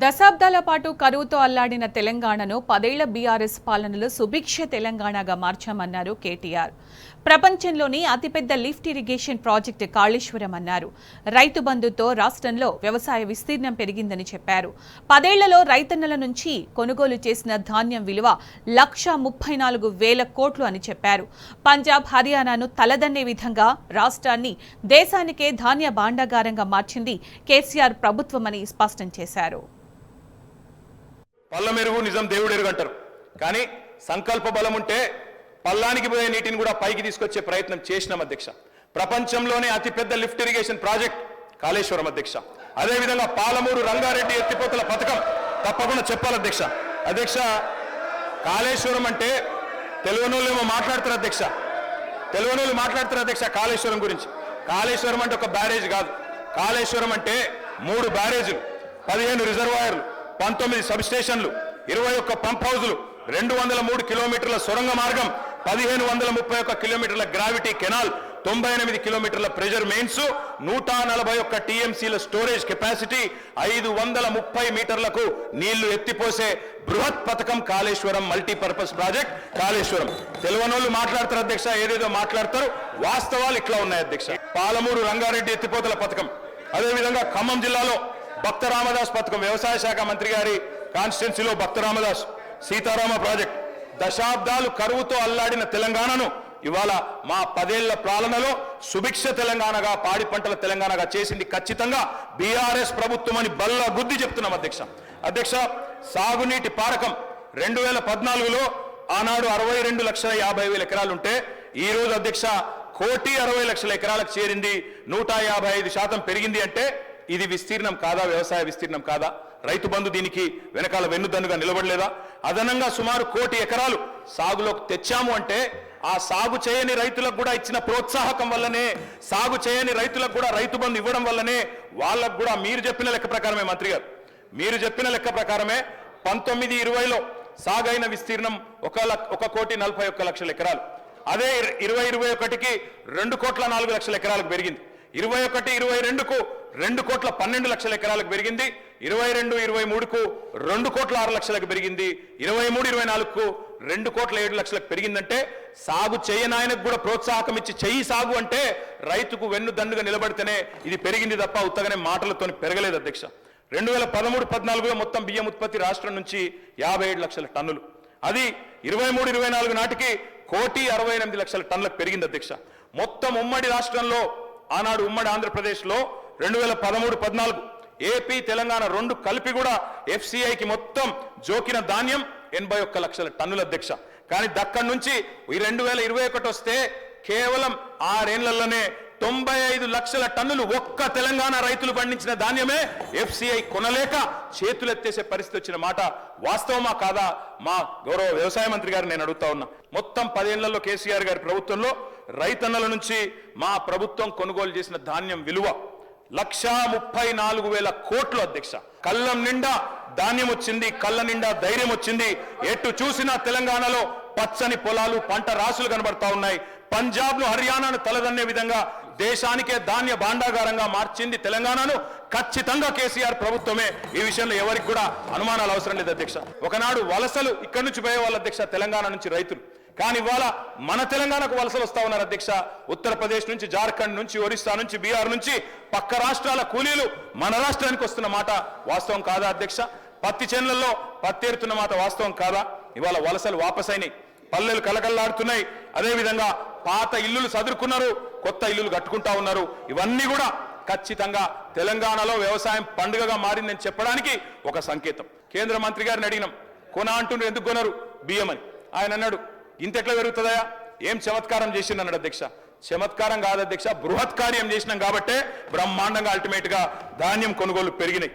దశాబ్దాల పాటు కరువుతో అల్లాడిన తెలంగాణను 10 ఏళ్ల బీఆర్ఎస్ పాలనలో సుభిక్ష తెలంగాణగా మార్చామన్నారు కేటీఆర్. ప్రపంచంలోని అతిపెద్ద లిఫ్ట్ ఇరిగేషన్ ప్రాజెక్టు కాళేశ్వరం అన్నారు. రైతు బంధుతో రాష్ట్రంలో వ్యవసాయ విస్తీర్ణం పెరిగిందని చెప్పారు. 10 ఏళ్లలో రైతన్నల నుంచి కొనుగోలు చేసిన ధాన్యం విలువ 1,34,000 కోట్లు అని చెప్పారు. పంజాబ్, హర్యానాను తలదన్నే విధంగా రాష్ట్రాన్ని దేశానికే ధాన్య భాండాగారంగా మార్చింది కేసీఆర్ ప్రభుత్వమని స్పష్టం చేశారు. పల్ల మెరుగు నిజం దేవుడు ఎరుగంటారు. కానీ సంకల్ప బలం ఉంటే పల్లానికి పోయే నీటిని కూడా పైకి తీసుకొచ్చే ప్రయత్నం చేసినాం అధ్యక్ష. ప్రపంచంలోనే అతిపెద్ద లిఫ్ట్ ఇరిగేషన్ ప్రాజెక్ట్ కాళేశ్వరం అధ్యక్ష. అదేవిధంగా పాలమూరు రంగారెడ్డి ఎత్తిపోతల పథకం తప్పకుండా చెప్పాలి అధ్యక్ష. అధ్యక్ష, కాళేశ్వరం అంటే తెలుగునోళ్ళు ఏమో మాట్లాడతారు అధ్యక్ష, తెలుగునోళ్ళు మాట్లాడతారు అధ్యక్ష కాళేశ్వరం గురించి. కాళేశ్వరం అంటే ఒక బ్యారేజ్ కాదు. కాళేశ్వరం అంటే 3 బ్యారేజీలు, 15 రిజర్వాయర్లు, 19 సబ్ స్టేషన్లు, 21 పంప్ హౌజులు, 203 కిలోమీటర్ల సొరంగ మార్గం, 1531 కిలోమీటర్ల గ్రావిటీ కెనాల్, 98 కిలోమీటర్ల ప్రెజర్ మెయిన్స్, 141 టీఎంసీల స్టోరేజ్ కెపాసిటీ, 530 మీటర్లకు నీళ్లు ఎత్తిపోసే బృహత్ పథకం కాళేశ్వరం మల్టీపర్పస్ ప్రాజెక్ట్ కాళేశ్వరం. తెలుగునోళ్ళు మాట్లాడతారు అధ్యక్ష, ఏదేదో మాట్లాడతారు, వాస్తవాలు ఇట్లా ఉన్నాయి అధ్యక్ష. పాలమూరు రంగారెడ్డి ఎత్తిపోతల పథకం, అదేవిధంగా ఖమ్మం జిల్లాలో భక్త రామదాస్ పథకం, వ్యవసాయ శాఖ మంత్రి గారి కాన్స్టిట్యున్సీలో భక్త రామదాస్ సీతారామ ప్రాజెక్ట్. దశాబ్దాలు కరువుతో అల్లాడిన తెలంగాణను ఇవాళ మా 10 ఏళ్ల పాలనలో సుభిక్ష తెలంగాణగా, పాడి పంటల తెలంగాణగా చేసింది ఖచ్చితంగా బీఆర్ఎస్ ప్రభుత్వం అని బల్ల గుద్ది చెప్తున్నాం అధ్యక్ష. అధ్యక్ష, సాగునీటి పారకం 2014లో ఆనాడు 62,50,000 ఎకరాలు ఉంటే ఈ రోజు అధ్యక్ష 1,60,00,000 ఎకరాలకు చేరింది. 155% పెరిగింది. అంటే ఇది విస్తీర్ణం కాదా? వ్యవసాయ విస్తీర్ణం కాదా? రైతు బంధు దీనికి వెనకాల వెన్నుదన్నుగా నిలబడలేదా? అదనంగా సుమారు 1,00,00,000 ఎకరాలు సాగులోకి తెచ్చాము అంటే ఆ సాగు చేయని రైతులకు కూడా ఇచ్చిన ప్రోత్సాహకం వల్లనే, సాగు చేయని రైతులకు కూడా రైతు బంధు ఇవ్వడం వల్లనే వాళ్ళకు కూడా మీరు చెప్పిన లెక్క ప్రకారమే మంత్రి గారు, మీరు చెప్పిన లెక్క ప్రకారమే 19-20లో సాగైన విస్తీర్ణం 1,41,41,00,000 ఎకరాలు. అదే 2021కి 2,04,00,000 ఎకరాలకు పెరిగింది. 21-22కు 2,12,00,000 ఎకరాలకు పెరిగింది. 22-23కు 2,06,00,000 పెరిగింది. 23-24కు 2,07,00,000 పెరిగిందంటే సాగు చేయనాయనకు కూడా ప్రోత్సాహకం ఇచ్చి చెయ్యి సాగు అంటే రైతుకు వెన్నుదన్నుగా నిలబడితేనే ఇది పెరిగింది తప్ప ఉత్తగానే మాటలతో పెరగలేదు అధ్యక్ష. 2013-14లో మొత్తం బియ్యం ఉత్పత్తి రాష్ట్రం నుంచి 57,00,000 టన్నులు. అది 23-24 నాటికి 1,68,00,000 టన్నులకు పెరిగింది అధ్యక్ష. మొత్తం ఉమ్మడి రాష్ట్రంలో ఆనాడు ఉమ్మడి ఆంధ్రప్రదేశ్లో 2013-14 ఏపీ తెలంగాణ 2 కలిపి కూడా ఎఫ్సిఐకి మొత్తం జోకిన ధాన్యం 81,00,000 టన్నుల అధ్యక్ష. కానీ దక్కడి నుంచి 2021 వస్తే కేవలం 6 ఏళ్లలోనే 95,00,000 టన్నులు ఒక్క తెలంగాణ రైతులు పండించిన ధాన్యమే ఎఫ్సిఐ కొనలేక చేతులెత్తేసే పరిస్థితి వచ్చిన మాట వాస్తవమా కాదా? మా గౌరవ వ్యవసాయ మంత్రి గారు నేను అడుగుతా ఉన్నా. మొత్తం 10 ఏళ్లలో కేసీఆర్ గారి ప్రభుత్వంలో రైతన్నల నుంచి మా ప్రభుత్వం కొనుగోలు చేసిన ధాన్యం విలువ 1,34,000 కోట్లు అధ్యక్ష. కళ్ళం నిండా ధాన్యం వచ్చింది, కళ్ళ నిండా ధైర్యం వచ్చింది. ఎటు చూసినా తెలంగాణలో పచ్చని పొలాలు, పంట రాసులు కనబడతా ఉన్నాయి. పంజాబ్ను, హర్యానాను తలదన్నే విధంగా దేశానికే ధాన్య భాండాగారంగా మార్చింది తెలంగాణను ఖచ్చితంగా కేసీఆర్ ప్రభుత్వమే. ఈ విషయంలో ఎవరికి కూడా అనుమానాలు అవసరం లేదు అధ్యక్ష. ఒకనాడు వలసలు ఇక్కడి నుంచి పోయే వాళ్ళ అధ్యక్ష తెలంగాణ నుంచి రైతులు, కానీ ఇవాళ మన తెలంగాణకు వలసలు వస్తా ఉన్నారు అధ్యక్ష. ఉత్తరప్రదేశ్ నుంచి, జార్ఖండ్ నుంచి, ఒరిస్సా నుంచి, బీహార్ నుంచి పక్క రాష్ట్రాల కూలీలు మన రాష్ట్రానికి వస్తున్న మాట వాస్తవం కాదా అధ్యక్ష? పత్తి చేనులలో పత్తేరుతున్న మాట వాస్తవం కాదా? ఇవాళ వలసలు వాపసైనాయి, పల్లెలు కలకల్లాడుతున్నాయి. అదేవిధంగా పాత ఇల్లులు సదురుకున్నారు, కొత్త ఇల్లులు కట్టుకుంటా ఉన్నారు. ఇవన్నీ కూడా ఖచ్చితంగా తెలంగాణలో వ్యవసాయం పండుగగా మారిందని చెప్పడానికి ఒక సంకేతం. కేంద్ర మంత్రి గారిని అడిగినాం, కొన అంటున్నారు, ఎందుకు కొనరు బియ్యం అని. ఆయన అన్నాడు, ఇంతెట్లా పెరుగుతుందా, ఏం చమత్కారం చేసింది అన్నాడు అధ్యక్ష. చమత్కారం కాదు అధ్యక్ష, బృహత్ కార్యం చేసినాం కాబట్టే బ్రహ్మాండంగా అల్టిమేట్ గా ధాన్యం కొనుగోలు పెరిగినాయి.